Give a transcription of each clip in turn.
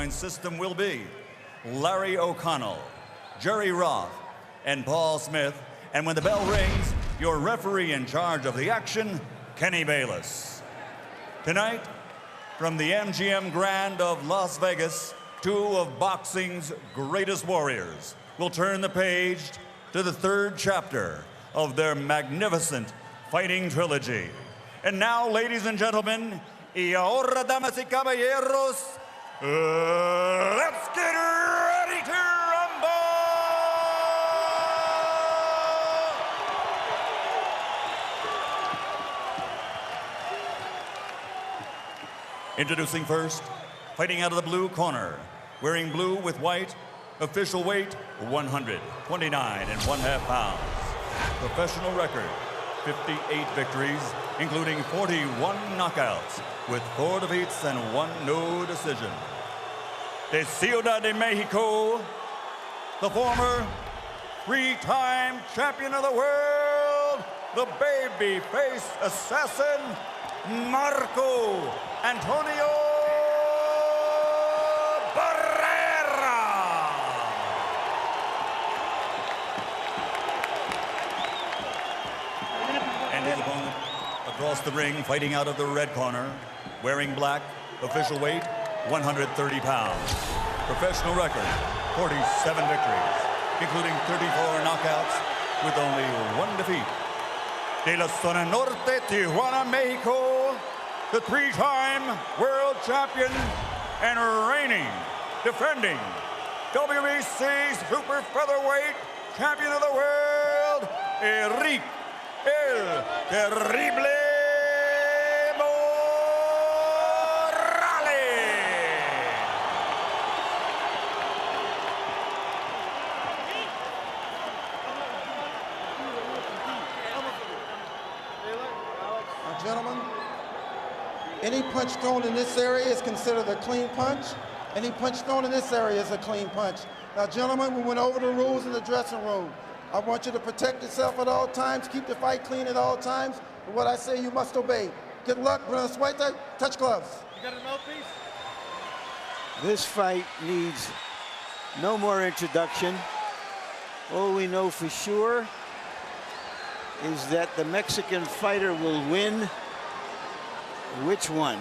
point system will be Larry O'Connell, Jerry Roth, and Paul Smith. And when the bell rings, your referee in charge of the action, Kenny Bayless. Tonight, from the MGM Grand of Las Vegas, two of boxing's greatest warriors will turn the page to the third chapter of their magnificent fighting trilogy. And now, ladies and gentlemen, y ahora, damas y caballeros, let's get ready to rumble! Introducing first, fighting out of the blue corner, wearing blue with white, official weight 129.5 pounds. Professional record 58 victories, including 41 knockouts, with 4 defeats and 1 no decision. De Ciudad de Mexico, the former 3-time champion of the world, the baby-face assassin, Marco Antonio Barrera. And his opponent across the ring, fighting out of the red corner, wearing black, official weight 130 pounds. Professional record 47 victories, including 34 knockouts, with only 1 defeat. De la Zona Norte, Tijuana, Mexico, the 3-time world champion and reigning, defending WBC super featherweight champion of the world, Eric El Terrible Morales. Now, gentlemen, any punch thrown in this area is considered a clean punch. Any punch thrown in this area is a clean punch. Now, gentlemen, we went over the rules in the dressing room. I want you to protect yourself at all times, keep the fight clean at all times, and what I say you must obey. Good luck, Bruno Suete. Touch gloves. You got a mouthpiece? This fight needs no more introduction. All we know for sure is that the Mexican fighter will win. Which one?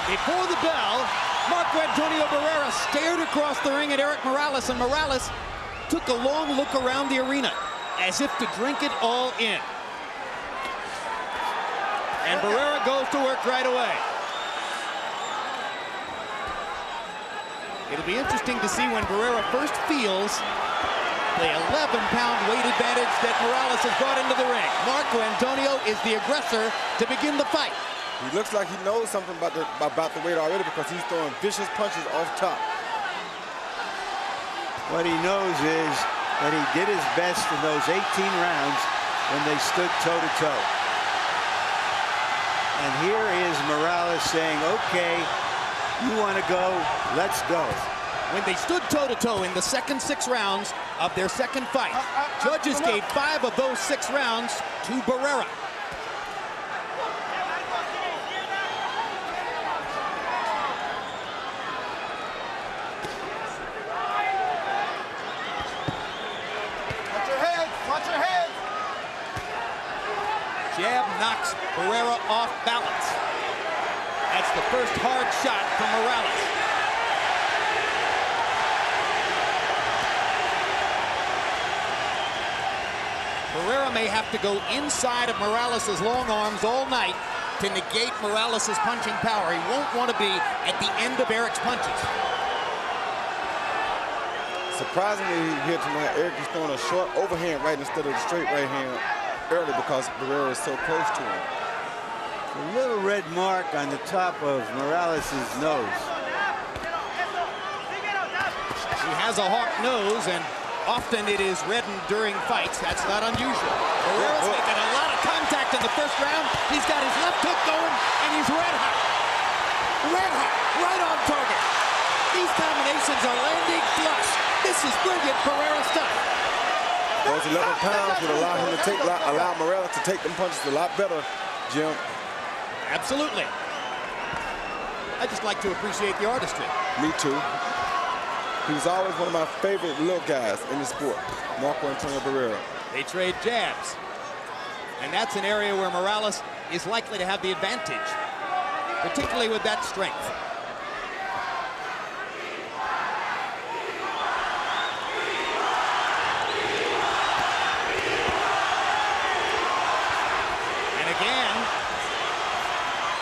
Before the bell, Marco Antonio Barrera stared across the ring at Eric Morales, and Morales took a long look around the arena as if to drink it all in. And Barrera goes to work right away. It'll be interesting to see when Barrera first feels the 11-pound weight advantage that Morales has brought into the ring. Marco Antonio is the aggressor to begin the fight. He looks like he knows something about the weight already, because he's throwing vicious punches off top. What he knows is that he did his best in those 18 rounds when they stood toe-to-toe. And here is Morales saying, okay, you want to go, let's go. When they stood toe-to-toe in the second 6 rounds of their second fight, judges gave 5 of those 6 rounds to Barrera. Jab knocks Barrera off balance. That's the first hard shot from Morales. Barrera may have to go inside of Morales' long arms all night to negate Morales' punching power. He won't want to be at the end of Eric's punches. Surprisingly, here tonight, Eric is throwing a short overhand right instead of the straight right hand early, because Barrera is so close to him. A little red mark on the top of Morales' nose. He has a hawk nose, and often it is reddened during fights. That's not unusual. Barrera's making a lot of contact in the first round. He's got his left hook going, and he's red hot. Red hot, right on target. These combinations are landing flush. This is brilliant Barrera stuff. Those 11 pounds would allow Morales to take them punches a lot better, Jim. Absolutely. I just like to appreciate the artistry. Me too. He was always one of my favorite little guys in the sport, Marco Antonio Barrera. They trade jabs. And that's an area where Morales is likely to have the advantage, particularly with that strength. And again,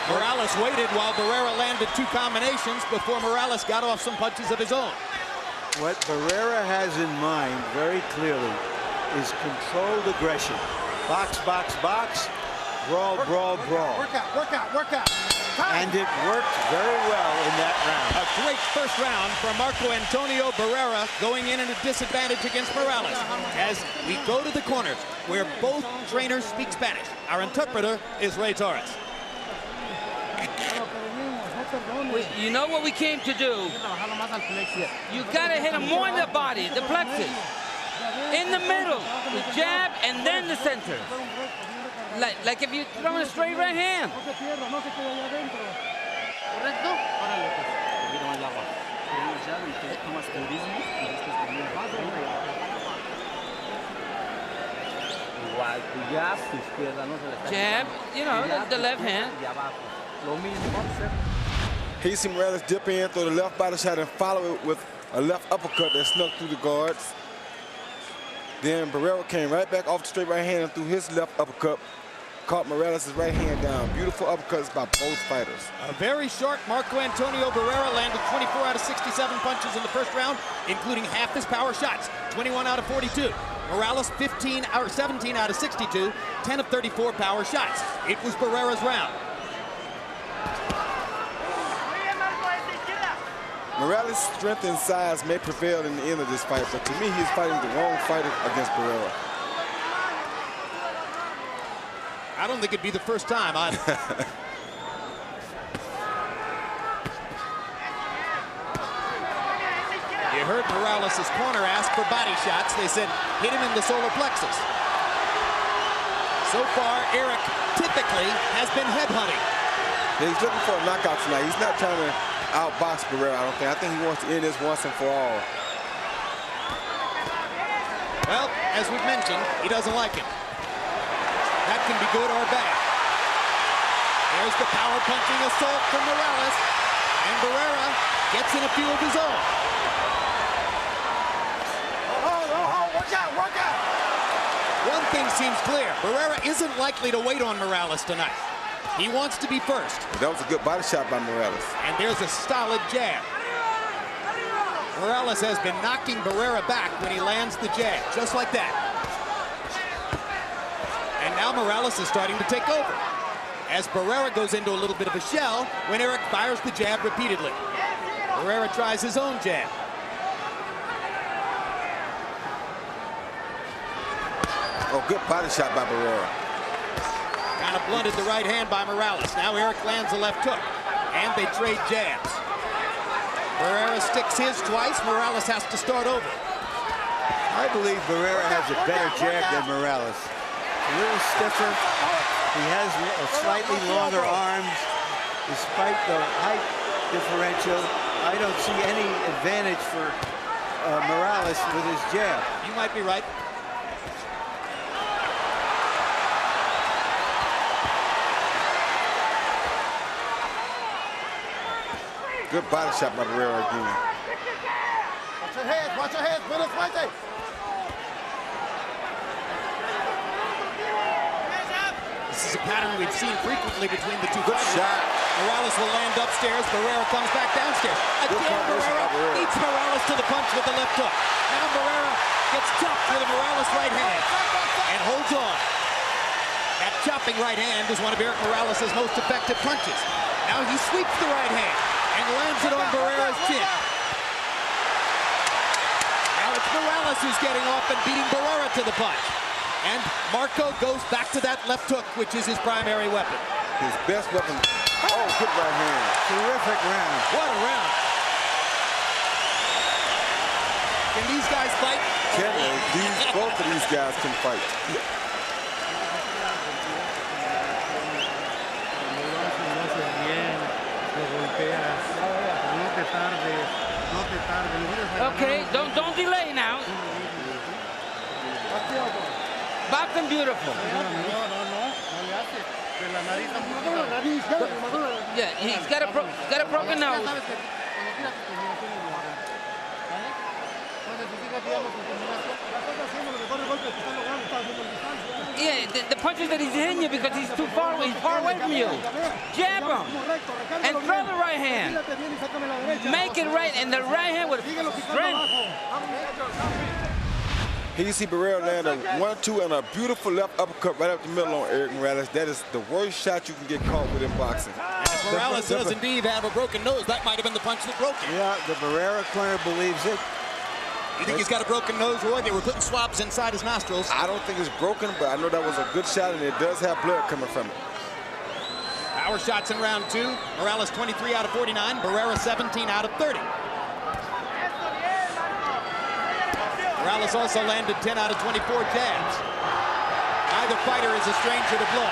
Morales waited while Barrera landed two combinations before Morales got off some punches of his own. What Barrera has in mind very clearly is controlled aggression. Box, box, box, brawl, brawl, brawl. Work out. And it worked very well in that round. A great first round for Marco Antonio Barrera, going in at a disadvantage against Morales. As we go to the corners, where both trainers speak Spanish. Our interpreter is Ray Torres. You know what we came to do? You gotta hit him more in the body, the plexus. In the middle, the jab, and then the center. Like if you throw a straight right hand. Jab, you know, the left hand. He seen Morales dip in, throw the left body shot, and follow it with a left uppercut that snuck through the guards. Then Barrera came right back off the straight right hand and threw his left uppercut, caught Morales' right hand down. Beautiful uppercuts by both fighters. A very sharp Marco Antonio Barrera landed 24 out of 67 punches in the first round, including half his power shots, 21 out of 42. Morales 17 out of 62, 10 of 34 power shots. It was Barrera's round. Morales' strength and size may prevail in the end of this fight, but to me, he's fighting the wrong fighter against Barrera. I don't think it'd be the first time either. You heard Morales' corner ask for body shots. They said, hit him in the solar plexus. So far, Eric typically has been headhunting. Yeah, he's looking for a knockout tonight. He's not trying to outbox Barrera, I don't think. I think he wants to end this once and for all. Well, as we've mentioned, he doesn't like him. That can be good or bad. There's the power punching assault from Morales, and Barrera gets in a few of his own. Work out. One thing seems clear. Barrera isn't likely to wait on Morales tonight. He wants to be first. That was a good body shot by Morales. And there's a solid jab. Morales has been knocking Barrera back when he lands the jab, just like that. And now Morales is starting to take over, as Barrera goes into a little bit of a shell when Eric fires the jab repeatedly. Barrera tries his own jab. Oh, good body shot by Barrera. Kind of blunted the right hand by Morales. Now Eric lands a left hook, and they trade jabs. Barrera sticks his twice. Morales has to start over. I believe Barrera has a better jab than Morales. A little stiffer. He has slightly longer arms. Despite the height differential, I don't see any advantage for Morales with his jab. You might be right. Good body shot by Barrera again. Watch your heads, Willis, right there. This is a pattern we've seen frequently between the two Good fighters. shot. Morales will land upstairs. Barrera comes back downstairs. Again, Barrera beats Morales to the punch with the left hook. Now Barrera gets chopped with a Morales right hand and holds on. That chopping right hand is one of Eric Morales' most effective punches. Now he sweeps the right hand and lands it on Barrera's chin. Morales who's getting off and beating Barrera to the punch. And Marco goes back to that left hook, which is his primary weapon. His best weapon. Oh, good right hand. Terrific round. What a round. Can these guys fight? Both of these guys can fight. Okay, don't delay now. Boxing beautiful. Yeah, he's got a broken nose. Yeah, the punches that he's hitting you because he's too far away. He's far away from you. Jab him and throw the right hand. Make it right, and the right hand with strength. Here you see Barrera land a 1-2 and a beautiful left uppercut right up the middle on Eric Morales. That is the worst shot you can get caught with in boxing. Morales does indeed have a broken nose. That might have been the punch that broke him. Yeah, the Barrera corner believes it. You think he's got a broken nose, Roy? They were putting swabs inside his nostrils. I don't think it's broken, but I know that was a good shot, and it does have blood coming from it. Power shots in round 2. Morales 23 out of 49. Barrera 17 out of 30. Morales also landed 10 out of 24 jabs. Neither fighter is a stranger to blood.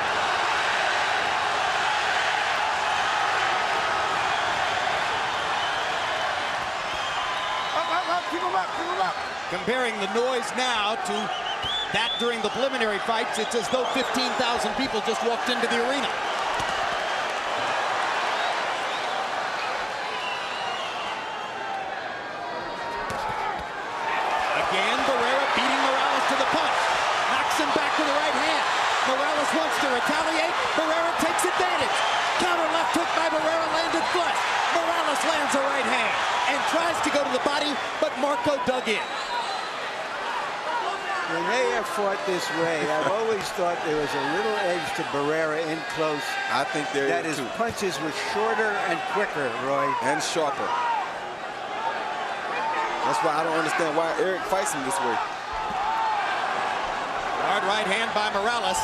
Comparing the noise now to that during the preliminary fights, it's as though 15,000 people just walked into the arena. Again, Barrera beating Morales to the punch. Knocks him back with the right hand. Morales wants to retaliate. Barrera takes advantage. Counter left hook by Barrera landed flush. Morales lands a right hand and tries to go to the body, but Marco dug in. When they have fought this way, I've always thought there was a little edge to Barrera in close. I think there that is his too. punches were shorter and quicker, Roy. And sharper. That's why I don't understand why Eric fights him this way. Hard right hand by Morales.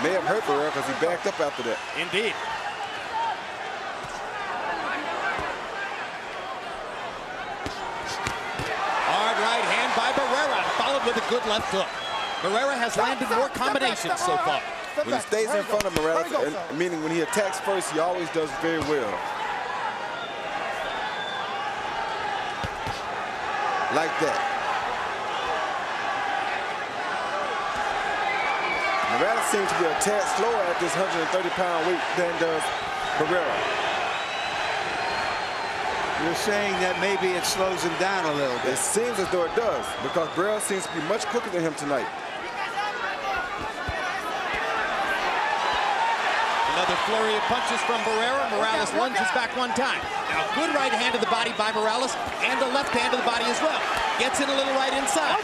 May have hurt Barrera because he backed up after that. Indeed. Hard right hand by Barrera, followed with a good left hook. Barrera has landed more combinations so far. When he stays in front of Morales, meaning when he attacks first, he always does very well. Like that. Morales seems to be a tad slower at this 130-pound weight than does Barrera. You're saying that maybe it slows him down a little bit. It seems as though it does, because Barrera seems to be much quicker than him tonight. Another flurry of punches from Barrera. Morales lunges back one time. Now, good right hand to the body by Morales, and a left hand to the body as well. Gets in a little right inside.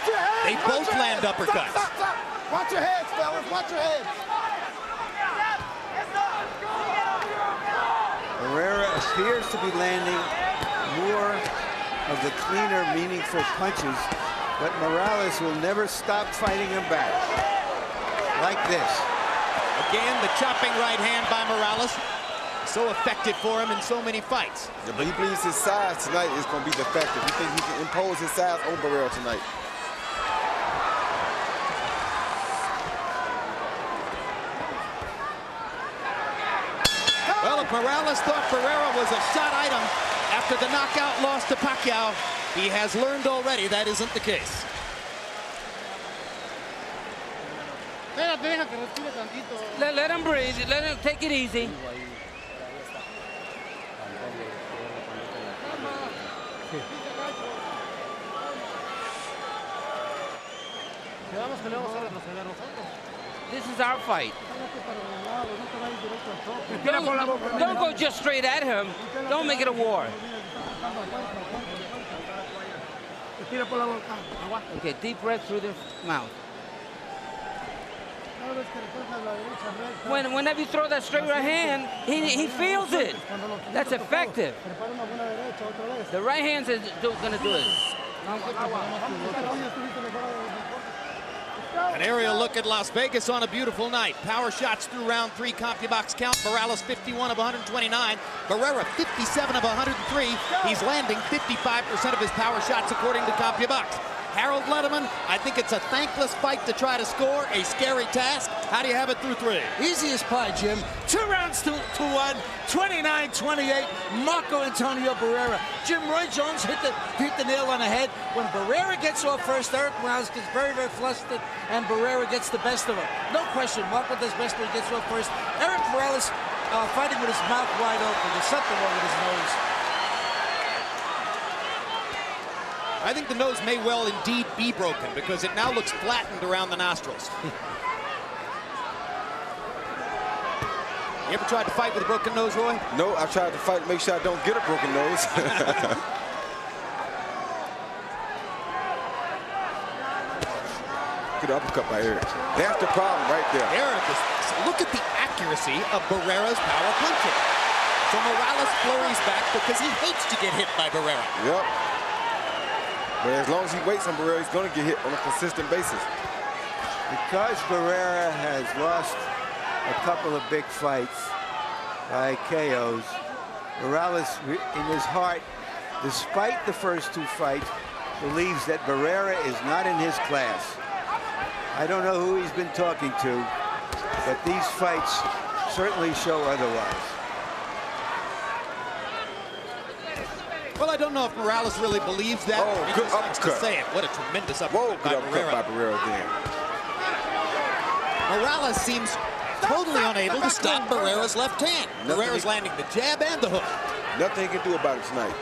They both land uppercuts. Stop. Watch your heads, fellas. Watch your heads. Barrera appears to be landing more of the cleaner, meaningful punches, but Morales will never stop fighting him back. Like this. Again, the chopping right hand by Morales. So effective for him in so many fights. Yeah, but he believes his size tonight is going to be defective. He thinks he can impose his size on Barrera tonight. Well, if Morales thought Barrera was a shot item after the knockout loss to Pacquiao, he has learned already that isn't the case. Let him breathe. Let him take it easy. This is our fight. Don't go just straight at him. Don't make it a war. Okay, deep breath through the mouth. Whenever you throw that straight right hand, he feels it. That's effective. The right hand's going to do it. An aerial look at Las Vegas on a beautiful night. Power shots through round 3, CompuBox count. Morales 51 of 129. Barrera 57 of 103. He's landing 55% of his power shots according to CompuBox. Harold Letterman, I think it's a thankless fight to try to score, a scary task. How do you have it through 3? Easy as pie, Jim. 2 rounds to 1, 29-28, Marco Antonio Barrera. Jim, Roy Jones hit the nail on the head. When Barrera gets off first, Eric Morales gets very, very flustered, and Barrera gets the best of him. No question, Marco does best when he gets off first. Eric Morales fighting with his mouth wide open. There's something wrong with his nose. I think the nose may well indeed be broken because it now looks flattened around the nostrils. You ever tried to fight with a broken nose, Roy? No, I tried to fight to make sure I don't get a broken nose. Good uppercut by Eric. That's the problem right there. Eric, look at the accuracy of Barrera's power punching. So Morales flurries back because he hates to get hit by Barrera. Yep. But as long as he waits on Barrera, he's going to get hit on a consistent basis. Because Barrera has lost a couple of big fights by KOs, Morales, in his heart, despite the first 2 fights, believes that Barrera is not in his class. I don't know who he's been talking to, but these fights certainly show otherwise. Well, I don't know if Morales really believes that. Oh, he good just likes to uppercut. say it. What a tremendous Whoa, uppercut good by uppercut Barrera. by Barrera again. Morales seems totally unable to stop Barrera's left hand. Barrera's landing the jab and the hook. Nothing he can do about it tonight.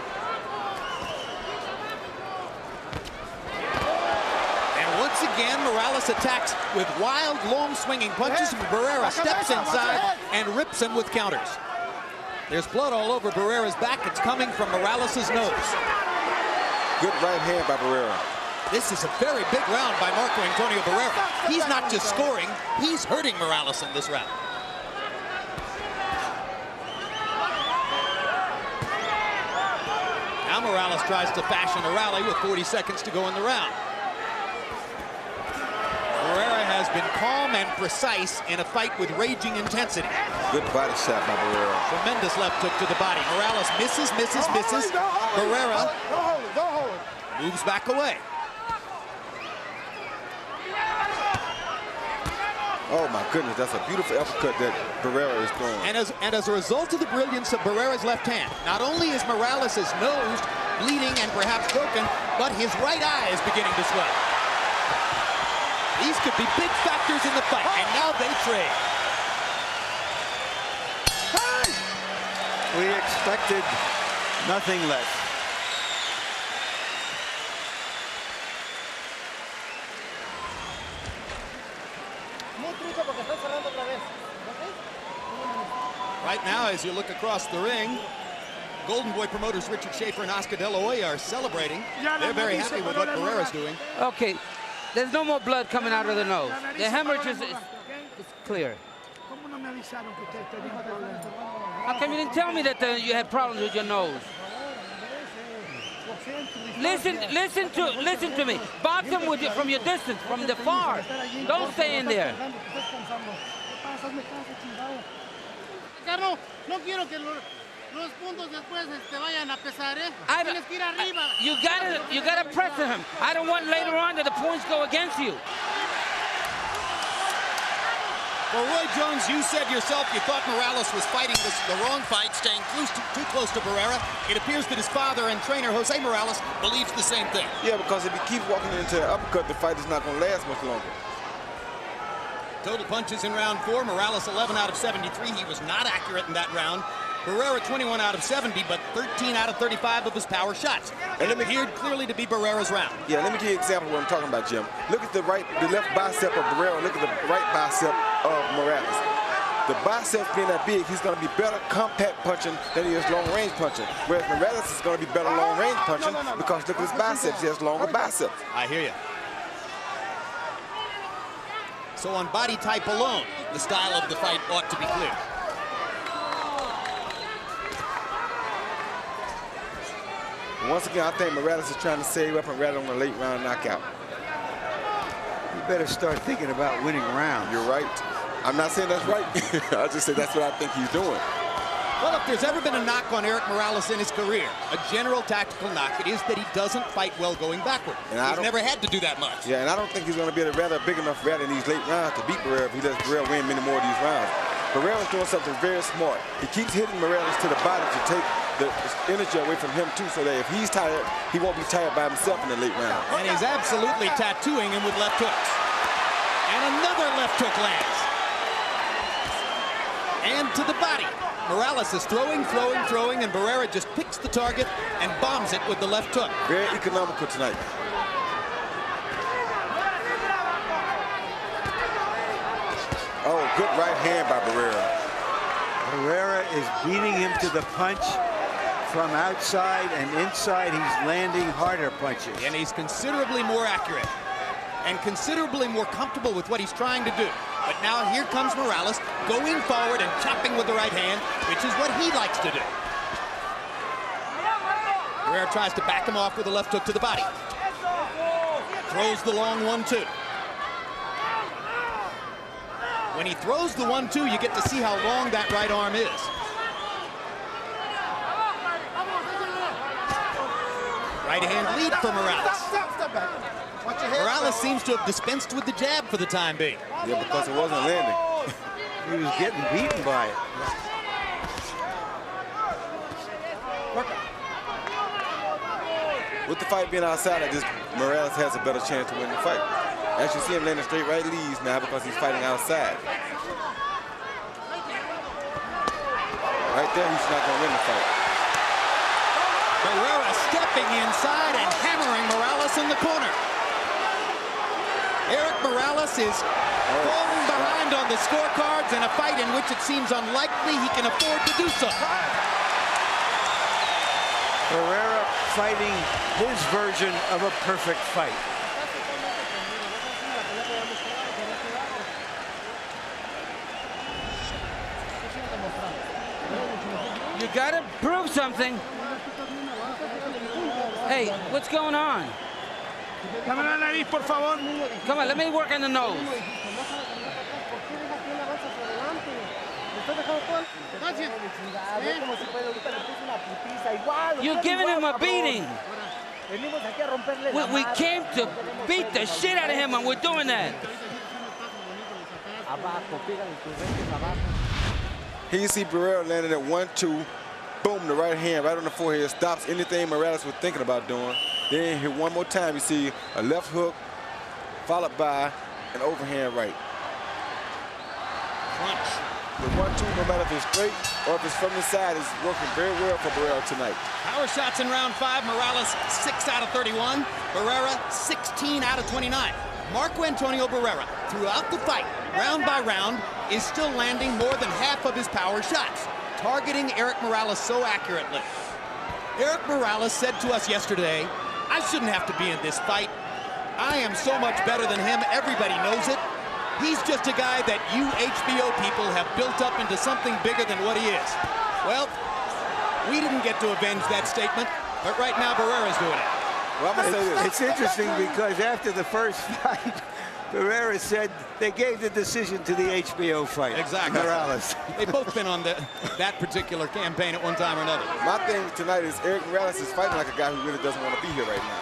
And once again, Morales attacks with wild, long swinging punches. Barrera steps inside and rips him with counters. There's blood all over Barrera's back. It's coming from Morales' nose. Good right hand by Barrera. This is a very big round by Marco Antonio Barrera. He's not just scoring, he's hurting Morales in this round. Now Morales tries to fashion a rally with 40 seconds to go in the round. Barrera has been calm and precise in a fight with raging intensity. Good body shot by Barrera. Tremendous left hook to the body. Morales misses. Barrera moves back away. Oh my goodness, that's a beautiful uppercut that Barrera is throwing. And as a result of the brilliance of Barrera's left hand, not only is Morales' nose bleeding and perhaps broken, but his right eye is beginning to swell. These could be big factors in the fight, and now they trade. We expected nothing less. Right now, as you look across the ring, Golden Boy promoters Richard Schaefer and Oscar De La Hoya are celebrating. They're very happy with what Barrera's doing. Okay, there's no more blood coming out of the nose. The hemorrhage is clear. How come you didn't tell me that you had problems with your nose? Listen to me. Box him from your distance, from the far. Don't stay in there. Carlos, no quiero que los puntos después vayan a pesar, ¿eh? Tienes que ir arriba. You gotta press him. I don't want later on that the points go against you. Well, Roy Jones, you said yourself you thought Morales was fighting the wrong fight, staying too close to Barrera. It appears that his father and trainer, Jose Morales, believes the same thing. Yeah, because if he keeps walking into an uppercut, the fight is not going to last much longer. Total punches in round 4. Morales 11 out of 73. He was not accurate in that round. Barrera 21 out of 70, but 13 out of 35 of his power shots. And it appeared clearly to be Barrera's round. Yeah, let me give you an example of what I'm talking about, Jim. Look at the left bicep of Barrera. Look at the right bicep of Morales. The biceps being that big, he's going to be better compact punching than he is long-range punching. Whereas Morales is going to be better long-range punching because look at his biceps. He has longer biceps. I hear you. So on body type alone, the style of the fight ought to be clear. Once again, I think Morales is trying to save up and rather on a late round knockout. You better start thinking about winning rounds. You're right. I'm not saying that's right. I just say that's what I think he's doing. Well, if there's ever been a knock on Eric Morales in his career, a general tactical knock, it is that he doesn't fight well going backward. And he's never had to do that much. Yeah, and I don't think he's going to be a rather big enough rather in these late rounds to beat Barrera if he lets Barrera win many more of these rounds. Barrera's doing something very smart. He keeps hitting Morales to the body to take the energy away from him, too, so that if he's tired, he won't be tired by himself in the late round. And he's absolutely tattooing him with left hooks. And another left hook lands. And to the body. Morales is throwing, and Barrera just picks the target and bombs it with the left hook. Very economical tonight. Oh, good right hand by Barrera. Barrera is beating him to the punch from outside, and inside he's landing harder punches. And he's considerably more accurate and considerably more comfortable with what he's trying to do. But now here comes Morales going forward and chopping with the right hand, which is what he likes to do. Barrera tries to back him off with a left hook to the body. Throws the long 1-2. When he throws the 1-2, you get to see how long that right arm is. Right hand lead for Morales. Morales seems to have dispensed with the jab for the time being. Yeah, because it wasn't landing. He was getting beaten by it. With the fight being outside, I just Morales has a better chance to win the fight. As you see him landing straight right leads now because he's fighting outside. Right there, he's not going to win the fight. Barrera stepping inside and hammering Morales in the corner. Eric Morales is falling behind on the scorecards in a fight in which it seems unlikely he can afford to do so. Barrera fighting his version of a perfect fight. You gotta prove something. Hey, what's going on? Come on, let me work on the nose. You're giving him a beating. We came to beat the shit out of him, and we're doing that. Here you see Barrera landing at 1-2. Boom, the right hand right on the forehead stops anything Morales was thinking about doing. Then here one more time, you see a left hook followed by an overhand right. Crunch. The 1-2, no matter if it's straight or if it's from the side, is working very well for Barrera tonight. Power shots in round 5. Morales 6 out of 31. Barrera 16 out of 29. Marco Antonio Barrera, throughout the fight, round by round, is still landing more than half of his power shots, targeting Eric Morales so accurately. Eric Morales said to us yesterday, I shouldn't have to be in this fight. I am so much better than him. Everybody knows it. He's just a guy that you HBO people have built up into something bigger than what he is. Well, we didn't get to avenge that statement, but right now Barrera's doing it. Well, I'm gonna say this. It's interesting because after the first fight, Barrera said they gave the decision to the HBO fight. Exactly. Morales. They've both been on that particular campaign at one time or another. My thing tonight is Eric Morales is fighting like a guy who really doesn't want to be here right now.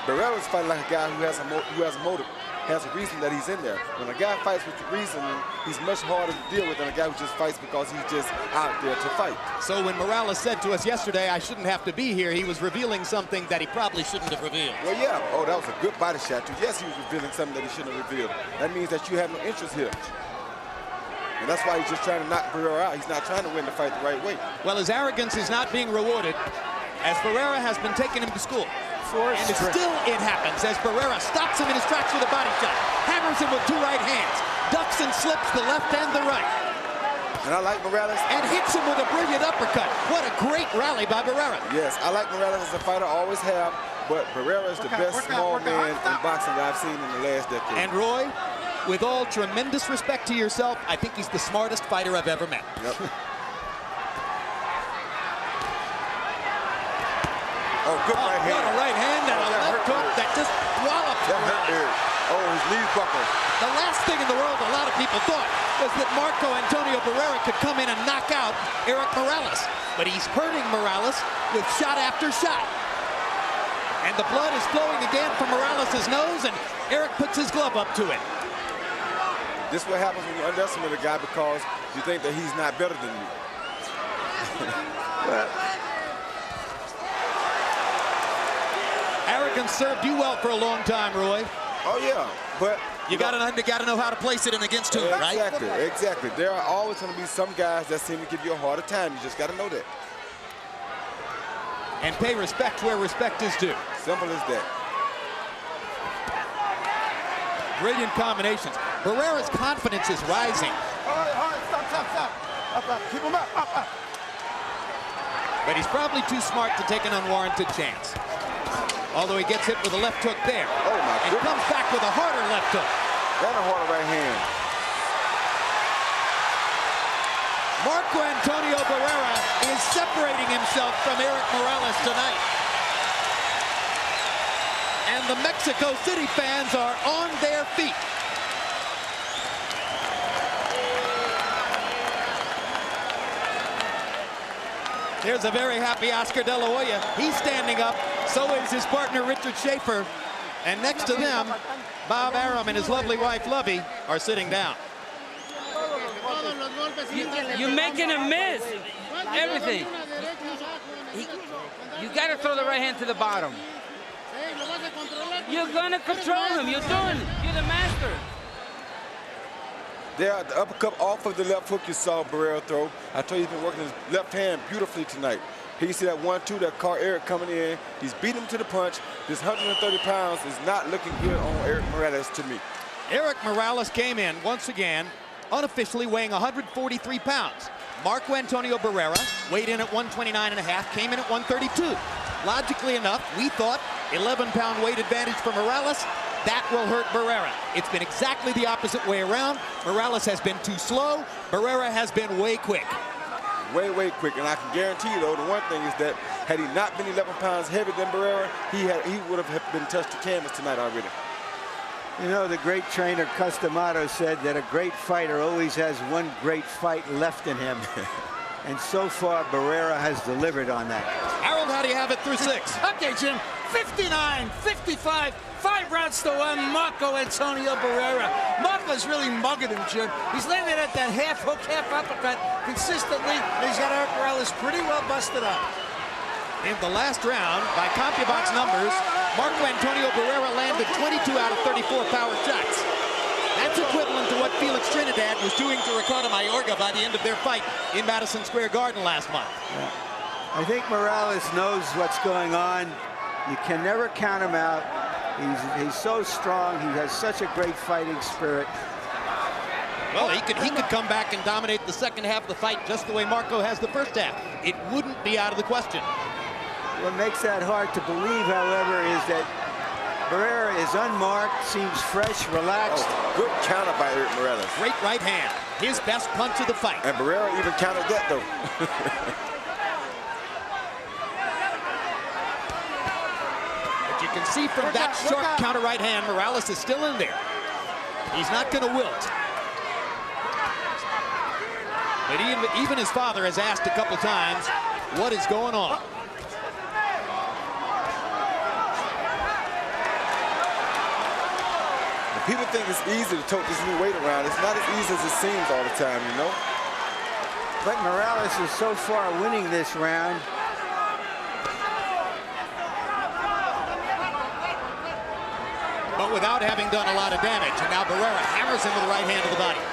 Barrera is fighting like a guy who has a motive, has a reason that he's in there. When a guy fights with reason, he's much harder to deal with than a guy who just fights because he's just out there to fight. So when Morales said to us yesterday, I shouldn't have to be here, he was revealing something that he probably shouldn't have revealed. Well, yeah. Oh, that was a good body shot, too. Yes, he was revealing something that he shouldn't have revealed. That means that you have no interest here. And that's why he's just trying to knock Barrera out. He's not trying to win the fight the right way. Well, his arrogance is not being rewarded, as Barrera has been taking him to school. And still it happens as Barrera stops him in his tracks with a body shot, hammers him with 2 right hands, ducks and slips the left and the right. And I like Morales. And hits him with a brilliant uppercut. What a great rally by Barrera. Yes, I like Morales as a fighter, always have, but Barrera is the best small man in boxing that I've seen in the last decade. And Roy, with all tremendous respect to yourself, I think he's the smartest fighter I've ever met. Yep. Oh, good right hand. What a right hand and a left hook that just walloped That hurt Eric. Oh, his knees buckled. The last thing in the world a lot of people thought was that Marco Antonio Barrera could come in and knock out Eric Morales. But he's hurting Morales with shot after shot. And the blood is flowing again from Morales' nose, and Eric puts his glove up to it. This is what happens when you underestimate a guy because you think that he's not better than you. Arrogance served you well for a long time, Roy. Oh, yeah, but... You got to know how to place it in against whom, right? Exactly. There are always going to be some guys that seem to give you a harder time. You just got to know that. And pay respect where respect is due. Simple as that. Brilliant combinations. Barrera's confidence is rising. Stop. Up. Keep him up. But he's probably too smart to take an unwarranted chance. Although he gets hit with a left hook there. Oh, my and goodness. comes back with a harder left hook. And a harder right hand. Marco Antonio Barrera is separating himself from Eric Morales tonight. And the Mexico City fans are on their feet. There's a very happy Oscar De La Hoya. He's standing up. So is his partner, Richard Schaefer. And next to them, Bob Arum and his lovely wife, Lovey, are sitting down. You're making him miss everything. You got to throw the right hand to the bottom. You're going to control him. You're doing it. You're the master. There, the uppercut off of the left hook you saw Barrera throw. I told you he's been working his left hand beautifully tonight. Here you see that 1-2 that caught Eric coming in. He's beat him to the punch. This 130 pounds is not looking good on Eric Morales to me. Eric Morales came in once again, unofficially weighing 143 pounds. Marco Antonio Barrera weighed in at 129.5, came in at 132. Logically enough, we thought 11-pound weight advantage for Morales. That will hurt Barrera. It's been exactly the opposite way around. Morales has been too slow. Barrera has been way quick. Way quick. And I can guarantee you, though, the one thing is that had he not been 11 pounds heavier than Barrera, he would have been touched the canvas tonight already. You know, the great trainer Customato said that a great fighter always has one great fight left in him. And so far, Barrera has delivered on that. Harold, how do you have it through 6? Okay, Jim. 59, 55, 5 rounds to 1. Marco Antonio Barrera. Marco's really mugging him, Jim. He's landing at that half hook, half uppercut consistently. And he's got Eric Morales pretty well busted up. In the last round, by CompuBox numbers, Marco Antonio Barrera landed 22 out of 34 power shots. That's equivalent to what Felix Trinidad was doing to Ricardo Mayorga by the end of their fight in Madison Square Garden last month. Yeah. I think Morales knows what's going on. You can never count him out. He's so strong. He has such a great fighting spirit. Well, he could come back and dominate the second half of the fight just the way Marco has the first half. It wouldn't be out of the question. What makes that hard to believe, however, is that Barrera is unmarked, seems fresh, relaxed. Oh, good counter by Eric Morales. Great right hand. His best punch of the fight. And Barrera even countered that, though. But you can see from that sharp counter right hand, Morales is still in there. He's not going to wilt. But even his father has asked a couple times, what is going on? People think it's easy to tote this new weight around. It's not as easy as it seems all the time, you know? But Morales is so far winning this round. But without having done a lot of damage. And now Barrera hammers him with the right hand to the body.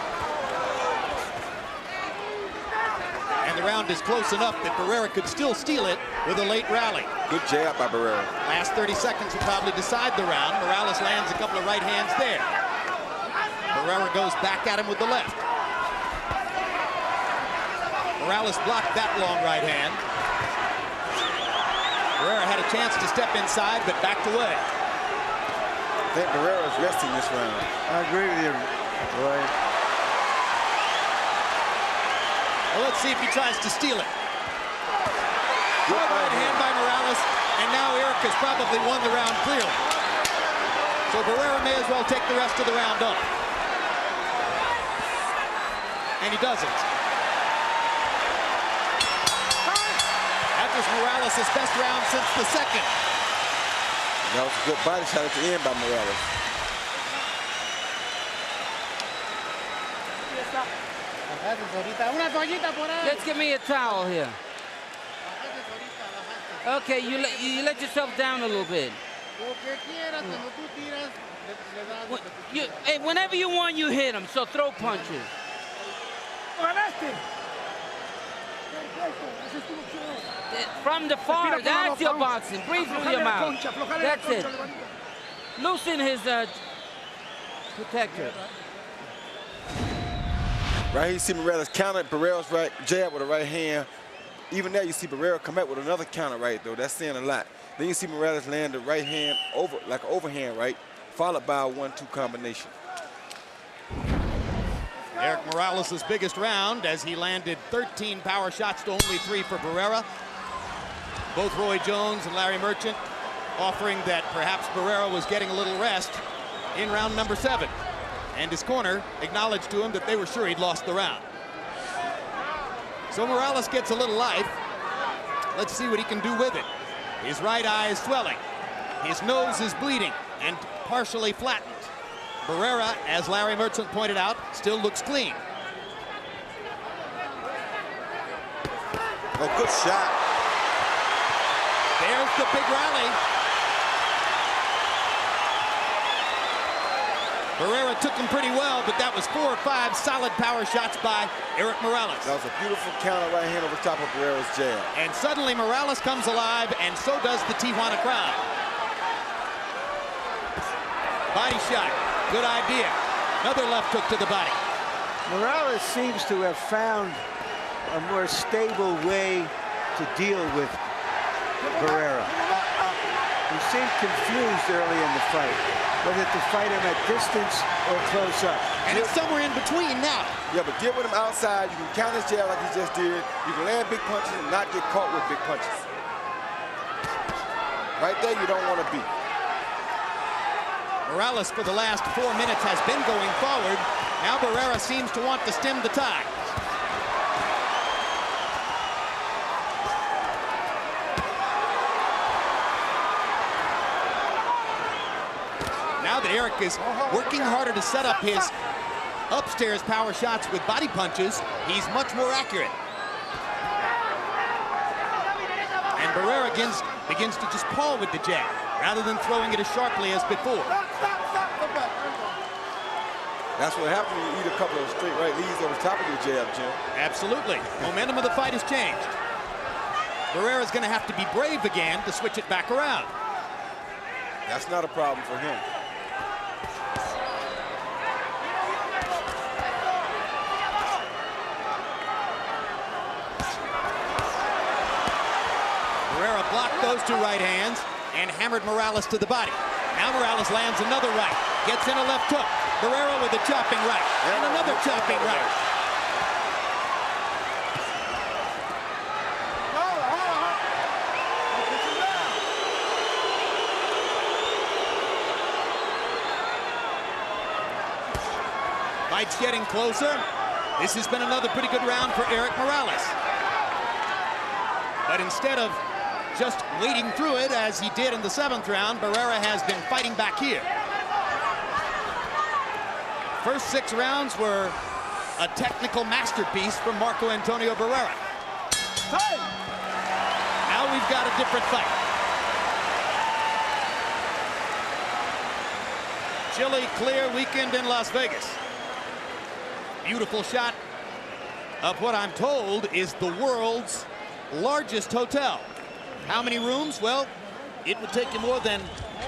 And the round is close enough that Barrera could still steal it with a late rally. Good jab by Barrera. Last 30 seconds will probably decide the round. Morales lands a couple of right hands there. Barrera goes back at him with the left. Morales blocked that long right hand. Barrera had a chance to step inside, but backed away. I think Barrera is resting this round. I agree with you. Right. Well, let's see if he tries to steal it. Good right hand by Morales, and now Eric has probably won the round clearly. So Barrera may as well take the rest of the round off. And he doesn't. That was Morales' best round since the second. That was a good body shot at the end by Morales. Let's give me a towel here. Okay, you let yourself down a little bit. Hey, whenever you want, you hit him, so throw punches. From the far, that's your boxing. Breathe through your mouth. That's it. Loosen his protector. Right here, you see Morales counter Barrera's right jab with a right hand. Even there, you see Barrera come out with another counter right, though. That's saying a lot. Then you see Morales land the right hand over, like an overhand right, followed by a 1-2 combination. Eric Morales' biggest round as he landed 13 power shots to only 3 for Barrera. Both Roy Jones and Larry Merchant offering that perhaps Barrera was getting a little rest in round number 7. And his corner acknowledged to him that they were sure he'd lost the round. So Morales gets a little life. Let's see what he can do with it. His right eye is swelling. His nose is bleeding and partially flattened. Barrera, as Larry Merchant pointed out, still looks clean. Oh, good shot. There's the big rally. Barrera took him pretty well, but that was 4 or 5 solid power shots by Eric Morales. That was a beautiful counter right hand over top of Barrera's jab. And suddenly Morales comes alive, and so does the Tijuana crowd. Body shot, good idea. Another left hook to the body. Morales seems to have found a more stable way to deal with Barrera. He seemed confused early in the fight, whether to fight him at distance or close up. And it's somewhere in between now. Yeah, but get with him outside. You can counter his jab like he just did. You can land big punches and not get caught with big punches. Right there, you don't want to be. Morales, for the last 4 minutes, has been going forward. Now Barrera seems to want to stem the tide. Now that Eric is working harder to set up his upstairs power shots with body punches, he's much more accurate. And Barrera begins to just paw with the jab, rather than throwing it as sharply as before. That's what happens when you eat a couple of straight right leads over top of your jab, Jim. Absolutely. Momentum of the fight has changed. Barrera's going to have to be brave again to switch it back around. That's not a problem for him. Barrera blocked those 2 right hands and hammered Morales to the body. Now Morales lands another right, gets in a left hook. Barrera with a chopping right, and another chopping right. Fight's getting closer. This has been another pretty good round for Eric Morales. But instead of just wading through it as he did in the 7th round, Barrera has been fighting back here. First 6 rounds were a technical masterpiece from Marco Antonio Barrera. Now we've got a different fight. Chilly, clear weekend in Las Vegas. Beautiful shot of what I'm told is the world's largest hotel. How many rooms? Well, it would take you more than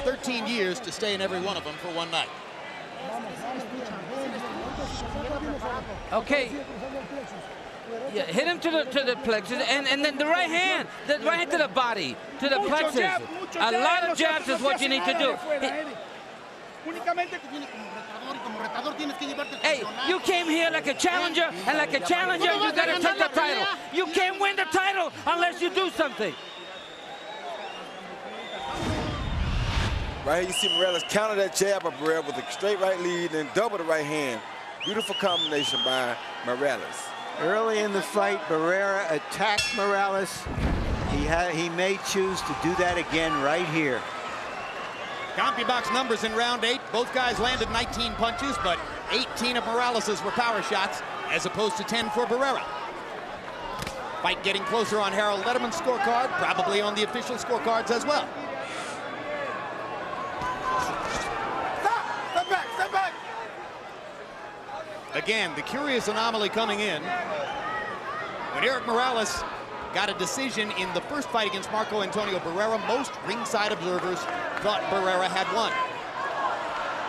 13 years to stay in every one of them for one night. Okay. Yeah, hit him to the plexus, and then the right hand to the body, to the plexus. A lot of jabs is what you need to do. Hey, you came here like a challenger, and like a challenger, you gotta take the title. You can't win the title unless you do something. Right here, you see Morales counter that jab of Barrera with a straight right lead and double the right hand. Beautiful combination by Morales. Early in the fight, Barrera attacked Morales. He may choose to do that again right here. CompuBox numbers in round 8. Both guys landed 19 punches, but 18 of Morales's were power shots, as opposed to 10 for Barrera. Fight getting closer on Harold Letterman's scorecard, probably on the official scorecards as well. Step back, step back. Again, the curious anomaly coming in. When Erik Morales got a decision in the first fight against Marco Antonio Barrera, most ringside observers thought Barrera had won.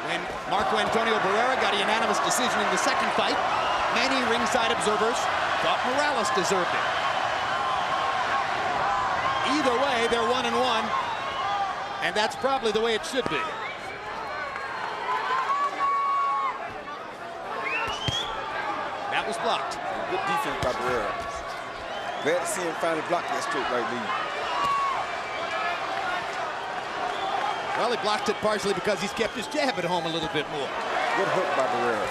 When Marco Antonio Barrera got a unanimous decision in the second fight, many ringside observers thought Morales deserved it. Either way, they're 1-1, and that's probably the way it should be. That was blocked. Good defense by Barrera. Glad to see him finally block that straight right lead. Well, he blocked it partially because he's kept his jab at home a little bit more. Good hook by Barrera.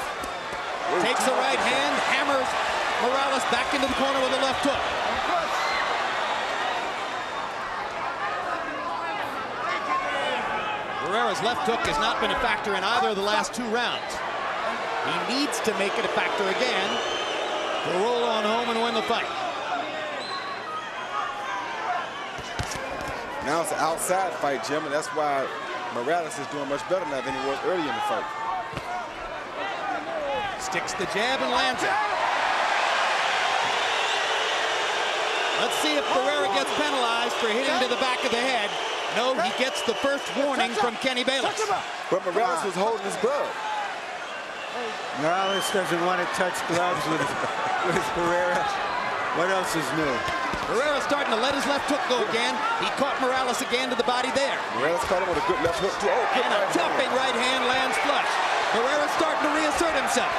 Takes the right hand, hammers Morales back into the corner with a left hook. Barrera's left hook has not been a factor in either of the last 2 rounds. He needs to make it a factor again to roll on home and win the fight. Now it's an outside fight, Jim, and that's why Morales is doing much better now than he was early in the fight. Sticks the jab and lands it. Let's see if Barrera gets penalized for hitting to the back of the head. No, he gets the first warning from Kenny Bayless. But Morales was holding his glove. Morales doesn't want to touch gloves with Barrera. What else is new? Barrera's starting to let his left hook go again. He caught Morales again to the body there. Morales caught him with a good left hook too. Oh, and a jumping right hand lands flush. Barrera's starting to reassert himself.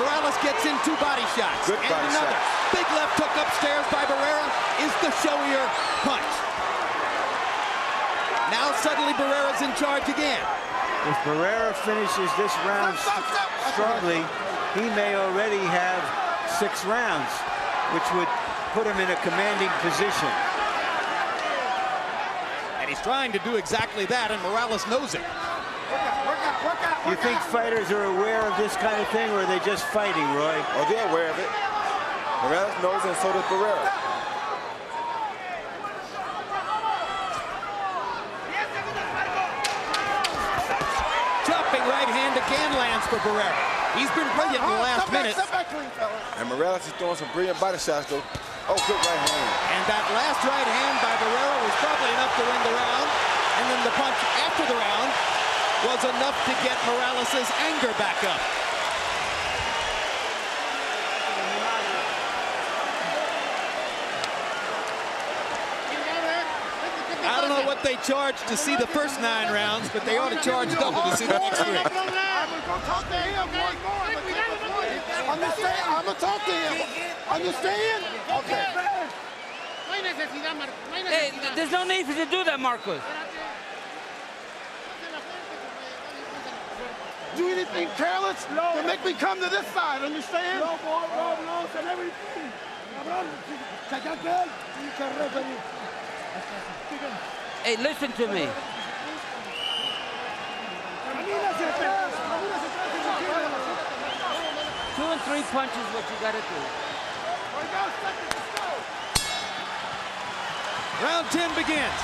Morales gets in 2 body shots. Good and body another shot. Big left hook upstairs by Barrera is the showier punch. Now suddenly Barrera's in charge again. If Barrera finishes this round strongly, he may already have 6 rounds, which would put him in a commanding position. And he's trying to do exactly that, and Morales knows it. You think fighters are aware of this kind of thing, or are they just fighting, Roy? Oh, they're aware of it. Morales knows, and so does Barrera. Chopping right hand again lands for Barrera. He's been brilliant in the last minute. And Morales is throwing some brilliant body shots, though. Oh, good right hand. And that last right hand by Barrera was probably enough to win the round. And then the punch after the round was enough to get Morales' anger back up. I don't know what they charged to see the first 9 rounds, but they ought to charge double to see the next 3. I'm gonna talk to him. Understand? I'm gonna talk to him. Understand? Okay. Hey, there's no need for you to do that, Marcos. Do anything careless to make me come to this side, understand? Hey, listen to me. 2 and 3 punches is what you gotta do. Round 10 begins.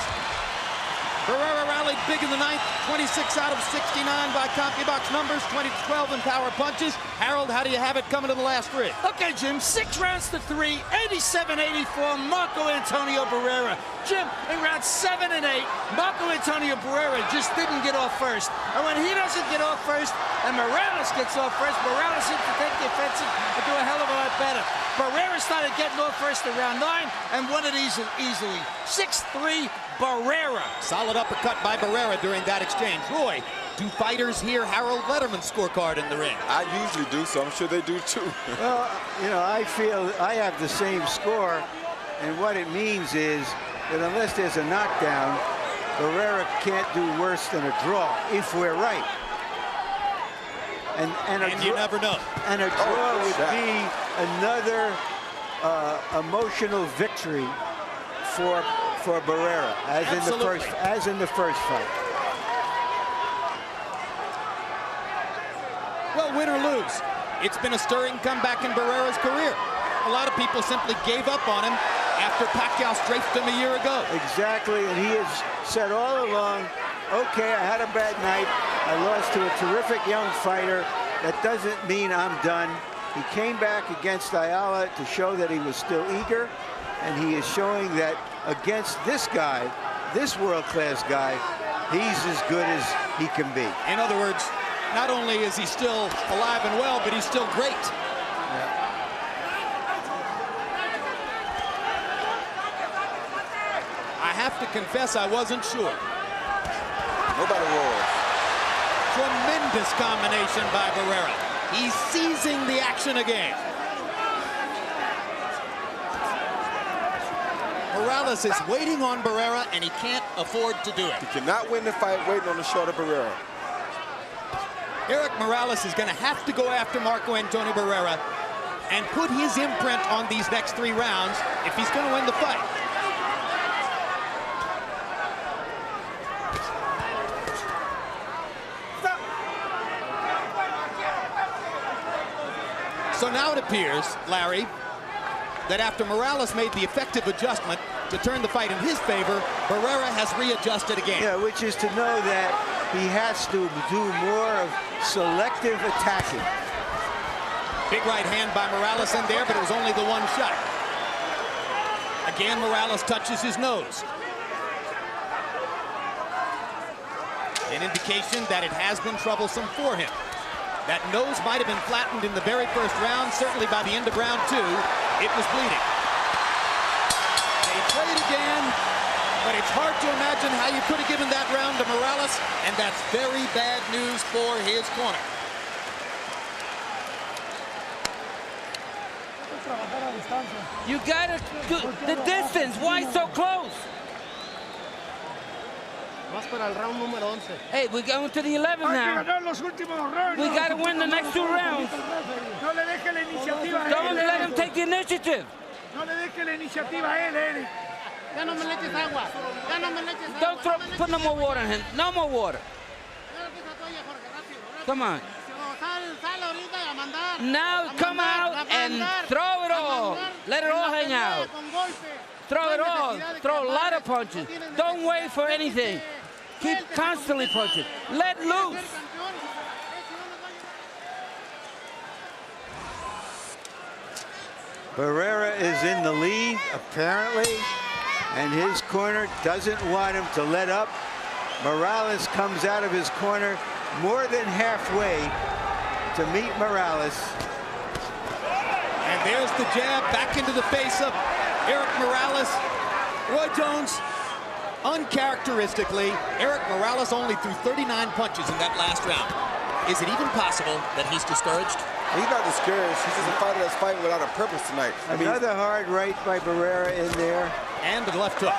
Barrera rallied big in the 9th, 26 out of 69 by CompuBox numbers, 20-12 in power punches. Harold, how do you have it coming to the last 3? Okay, Jim, 6 rounds to 3, 87-84, Marco Antonio Barrera. Jim, in rounds 7 and 8, Marco Antonio Barrera just didn't get off first. And when he doesn't get off first, and Morales gets off first, Morales seems to take the offensive and do a hell of a lot better. Barrera started getting off first in round 9 and won it easily. 6-3, Barrera. Solid uppercut by Barrera during that exchange. Roy, do fighters hear Harold Letterman's scorecard in the ring? I usually do, so I'm sure they do too. Well, you know, I feel I have the same score, and what it means is that unless there's a knockdown, Barrera can't do worse than a draw, if we're right. And you never know. And a draw would be another emotional victory for Barrera, as in the first fight. Well, win or lose, it's been a stirring comeback in Barrera's career. A lot of people simply gave up on him after Pacquiao strafed him a year ago. Exactly, and he has said all along, okay, I had a bad night. I lost to a terrific young fighter. That doesn't mean I'm done. He came back against Ayala to show that he was still eager, and he is showing that against this guy, this world-class guy, he's as good as he can be. In other words, not only is he still alive and well, but he's still great. Yeah. I have to confess I wasn't sure. Nobody was. Tremendous combination by Barrera. He's seizing the action again. Morales is waiting on Barrera, and he can't afford to do it. He cannot win the fight waiting on the short of Barrera. Eric Morales is going to have to go after Marco Antonio Barrera and put his imprint on these next 3 rounds if he's going to win the fight. So now it appears, Larry, that after Morales made the effective adjustment to turn the fight in his favor, Barrera has readjusted again. Yeah, which is to know that he has to do more of selective attacking. Big right hand by Morales in there, but it was only the one shot. Again, Morales touches his nose. An indication that it has been troublesome for him. That nose might have been flattened in the very first round. Certainly by the end of round 2, it was bleeding. They trade again, but it's hard to imagine how you could have given that round to Morales, and that's very bad news for his corner. You gotta do the distance. Why so close? Vas para el round número 11. Hey, we're going to the 11 now. We gotta win the next 2 rounds. No le deje la iniciativa a él. Don't let him take the initiative. No le deje la iniciativa a él, Eric. Ya no me le eches agua. Ya no me le eches agua. Don't put no more water on him. No more water. Come on. Now come out and throw it all. Let it all hang out. Throw it all. Throw a lot of punches. Don't wait for anything. Keep constantly punching. Let loose. Barrera is in the lead, apparently, and his corner doesn't want him to let up. Morales comes out of his corner more than halfway to meet Morales. And there's the jab back into the face of Eric Morales. Roy Jones, uncharacteristically, Eric Morales only threw 39 punches in that last round. Is it even possible that he's discouraged? He's not discouraged. He's just a fighter that's fighting without a purpose tonight. Another hard right by Barrera in there. And the left hook.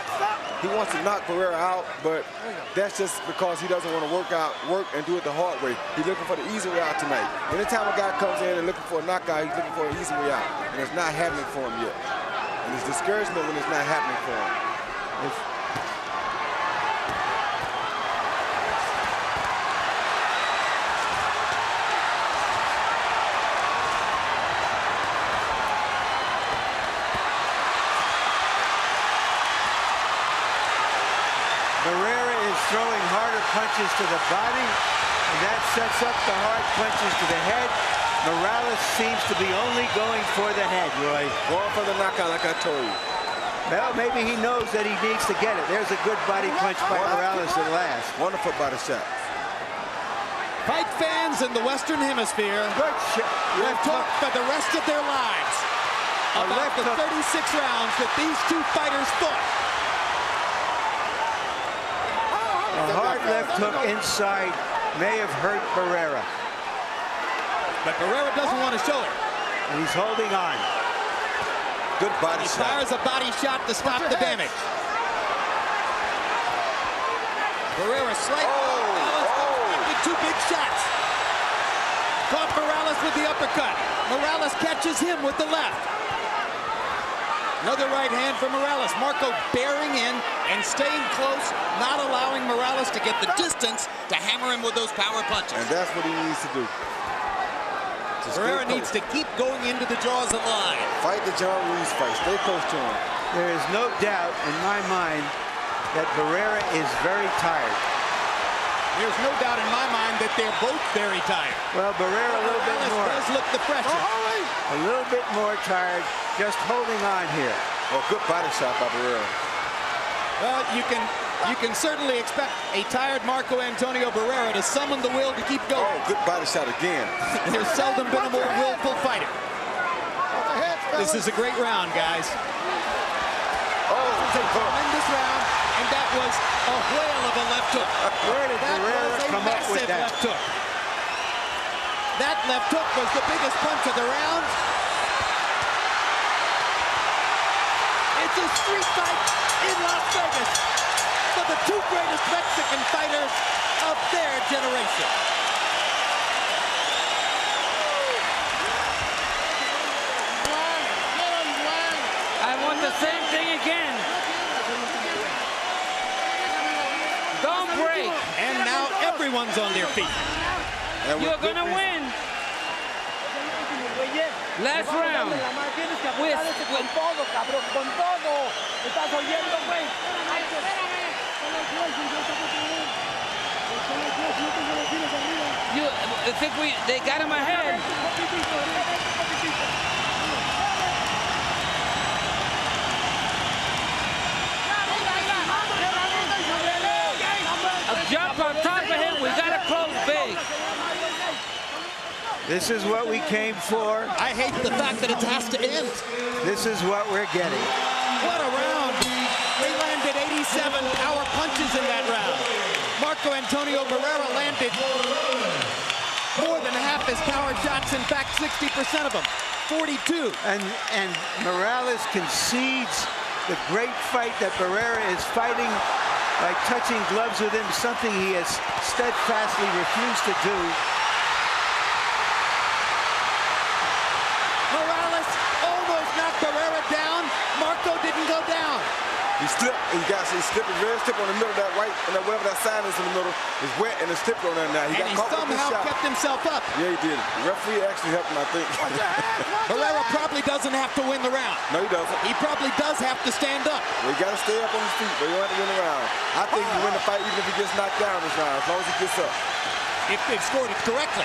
He wants to knock Barrera out, but that's just because he doesn't want to work and do it the hard way. He's looking for the easy way out tonight. Anytime a guy comes in and looking for a knockout, he's looking for an easy way out. And it's not happening for him yet. And it's discouragement when it's not happening for him. Barrera is throwing harder punches to the body, and that sets up the hard punches to the head. Morales seems to be only going for the head, Roy. Going for the knockout, like I told you. Well, maybe he knows that he needs to get it. There's a good body punch by Morales at last. Wonderful body shot. Fight fans in the Western Hemisphere will talk for the rest of their lives about the 36 rounds that these 2 fighters fought. hook inside may have hurt Barrera. But Barrera doesn't want to show it. And he's holding on. Good body He shot. fires a body shot to stop the damage. Barrera with two big shots. Caught Morales with the uppercut. Morales catches him with the left. Another right hand for Morales. Marco bearing in and staying close, not allowing Morales to get the distance to hammer him with those power punches. And that's what he needs to do. Barrera needs to keep going into the jaws of line. Fight the John Ruiz fight. Stay close to him. There is no doubt in my mind that Barrera is very tired. There's no doubt in my mind that they're both very tired. Well, Barrera a little bit more. Does look the fresher. A little bit more tired, just holding on here. Oh, good body shot by Barrera. Well, you can certainly expect a tired Marco Antonio Barrera to summon the will to keep going. Oh, good body shot again. There's seldom been a more willful fighter. This is a great round, guys. Oh, This is a tremendous round, and that was a whale of a left hook. Where did Barrera come up with that? Left hook. That left hook was the biggest punch of the round. It's a street fight in Las Vegas for the two greatest Mexican fighters of their generation. I want the same thing again. Don't break. And now everyone's on their feet. You're gonna win. Last round. I think they got him ahead. A jump on top of him. We gotta close big. This is what we came for. I hate the fact that it has to end. This is what we're getting. What a round. They landed 87 power punches in that round. Marco Antonio Barrera landed more than half his power shots. In fact, 60% of them. 42. And Morales concedes the great fight that Barrera is fighting by touching gloves with him, something he has steadfastly refused to do. Morales almost knocked Barrera down. Marco didn't go down. He slipped. He slipped very slip on the middle. That right, and that whatever that sign is in the middle is wet, and it's slipped on there now. And he somehow kept himself up. Yeah, he did. The referee actually helped him, I think. Barrera probably doesn't have to win the round. No, he doesn't. He probably does have to stand up. Well, he got to stay up on his feet, but he don't have to win the round. I think he win the fight even if he gets knocked down this round, as long as he gets up. If they've scored it correctly.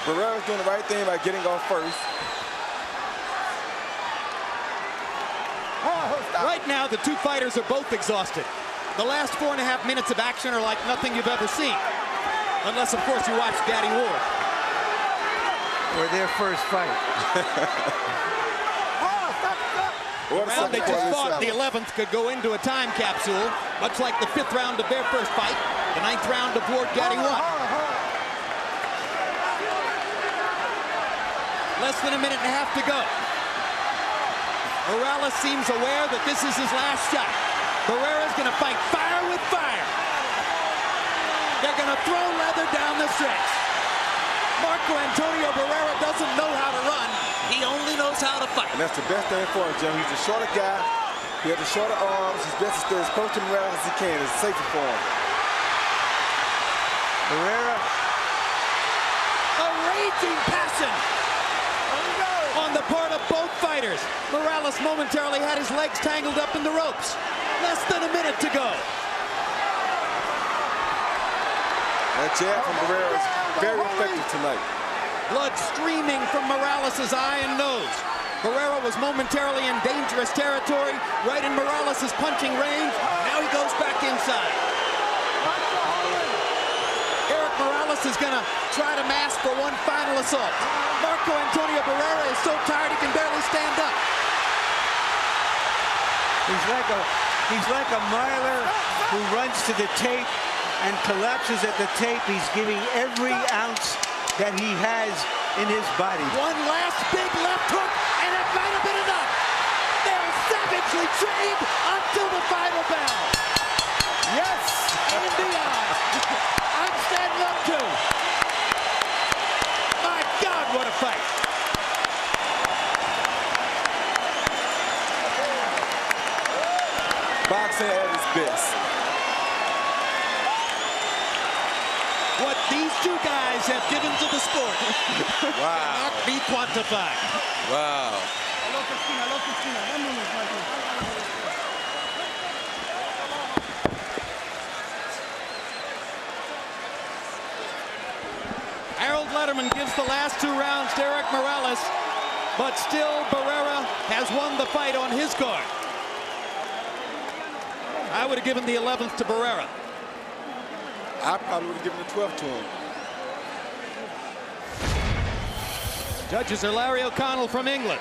Barrera's doing the right thing by getting off first. Right now, the two fighters are both exhausted. The last 4.5 minutes of action are like nothing you've ever seen. Unless, of course, you watch Daddy Ward. Or their first fight. The round they just fought, the 11th, could go into a time capsule, much like the 5th round of their first fight, the 9th round of Ward Gaddy won. Less than a minute and a half to go. Morales seems aware that this is his last shot. Barrera's going to fight fire with fire. They're going to throw leather down the stretch. Marco Antonio Barrera doesn't know how to run. He only knows how to fight. And that's the best thing for him, Jim. He's a shorter guy. He has the shorter arms. He's best to stay as close to Morales as he can. It's safer for him. Barrera. A raging passion on the part of both fighters. Morales momentarily had his legs tangled up in the ropes. Less than a minute to go. That jab from Barrera is very effective tonight. Blood streaming from Morales' eye and nose. Barrera was momentarily in dangerous territory, right in Morales' punching range. Now he goes back inside. Eric Morales is going to try to mask for one final assault. Marco Antonio Barrera is so tired he can barely stand up. He's like a miler who runs to the tape and collapses at the tape. He's giving every ounce that he has in his body. One last big left hook, and it might have been enough. They're savagely trained until the final bell. Yes! And beyond. I'm standing up too. My God, what a fight. Boxing at its best. What these two guys have given to the sport Wow. cannot be quantified. Wow. Harold Letterman gives the last 2 rounds to Eric Morales, but still Barrera has won the fight on his card. I would have given the 11th to Barrera. I probably would have given the 12th to him. Judges are Larry O'Connell from England.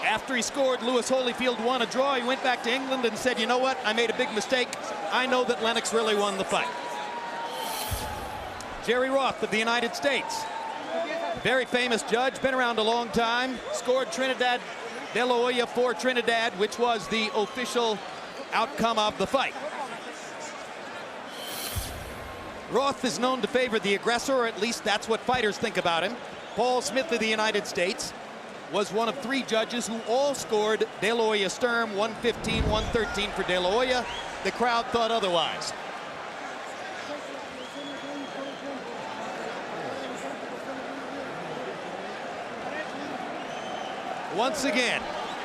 After he scored, Lewis Holyfield won a draw. He went back to England and said, you know what, I made a big mistake. I know that Lennox really won the fight. Jerry Roth of the United States. Very famous judge, been around a long time. Scored Trinidad De La Hoya for Trinidad, which was the official outcome of the fight. Roth is known to favor the aggressor, or at least that's what fighters think about him. Paul Smith of the United States was one of 3 judges who all scored De La Hoya Sturm 115, 113 for De La Hoya. The crowd thought otherwise. Once again,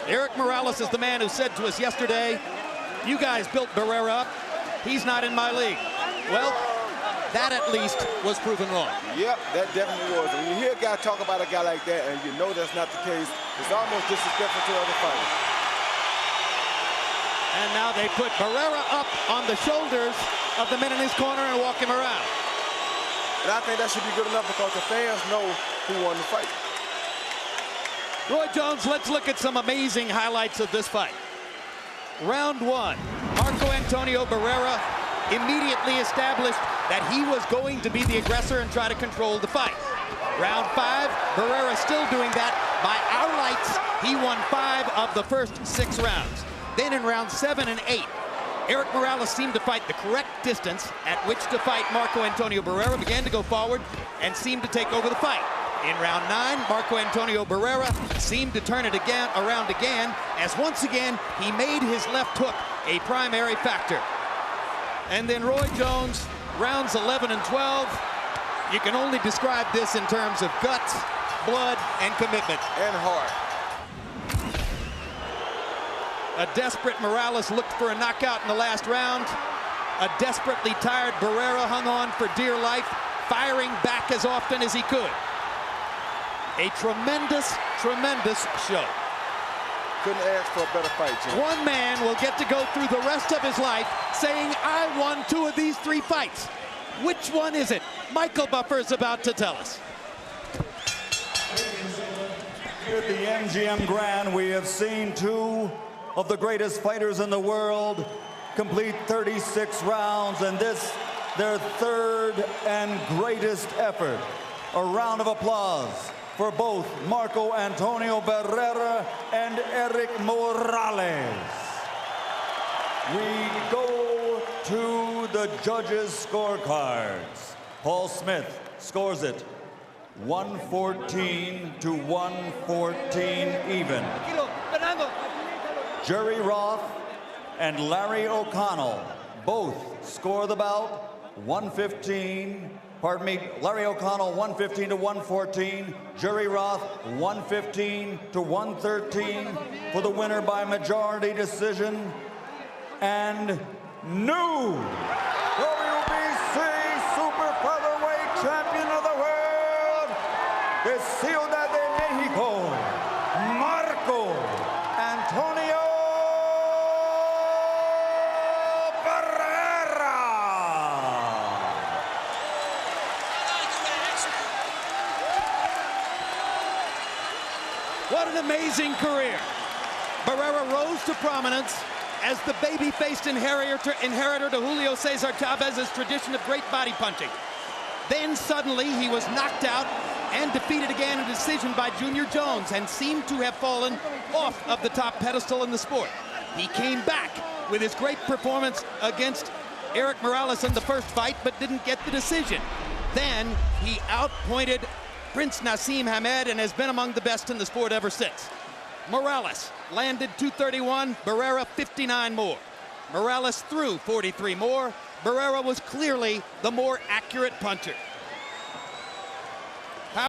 Eric Morales is the man who said to us yesterday, you guys built Barrera up. He's not in my league. Well, that at least was proven wrong. Yep, that definitely was. When you hear a guy talk about a guy like that and you know that's not the case, it's almost disrespectful to other fighters. And now they put Barrera up on the shoulders of the men in his corner and walk him around. And I think that should be good enough because the fans know who won the fight. Roy Jones, let's look at some amazing highlights of this fight. Round 1, Marco Antonio Barrera immediately established that he was going to be the aggressor and try to control the fight. Round 5, Barrera still doing that. By our lights, he won 5 of the first 6 rounds. Then in round 7 and 8, Eric Morales seemed to fight the correct distance at which to fight Marco Antonio Barrera, began to go forward and seemed to take over the fight. In round 9, Marco Antonio Barrera seemed to turn it around again, as once again he made his left hook a primary factor. And then Roy Jones, rounds 11 and 12, you can only describe this in terms of guts, blood, and commitment. And heart. A desperate Morales looked for a knockout in the last round. A desperately tired Barrera hung on for dear life, firing back as often as he could. A tremendous, tremendous show. Couldn't ask for a better fight, Jim. One man will get to go through the rest of his life saying, I won 2 of these 3 fights. Which one is it? Michael Buffer is about to tell us. At the MGM Grand, we have seen 2 of the greatest fighters in the world complete 36 rounds, and this, their 3rd and greatest effort. A round of applause for both Marco Antonio Barrera and Eric Morales. We go to the judges' scorecards. Paul Smith scores it 114 to 114 even. Jerry Roth and Larry O'Connell both score the bout 115. Pardon me, Larry O'Connell 115 to 114. Jerry Roth 115 to 113 for the winner by majority decision. And new WBC Super Featherweight Champion of the world, the Ciudad de Mexico, Marco Antonio Barrera. What an amazing career. Barrera rose to prominence as the baby-faced inheritor to Julio Cesar Chavez's tradition of great body punching. Then suddenly he was knocked out and defeated again in decision by Junior Jones and seemed to have fallen off of the top pedestal in the sport. He came back with his great performance against Erik Morales in the first fight, but didn't get the decision. Then he outpointed Prince Naseem Hamed and has been among the best in the sport ever since. Morales landed 231, Barrera 59 more. Morales threw 43 more. Barrera was clearly the more accurate puncher.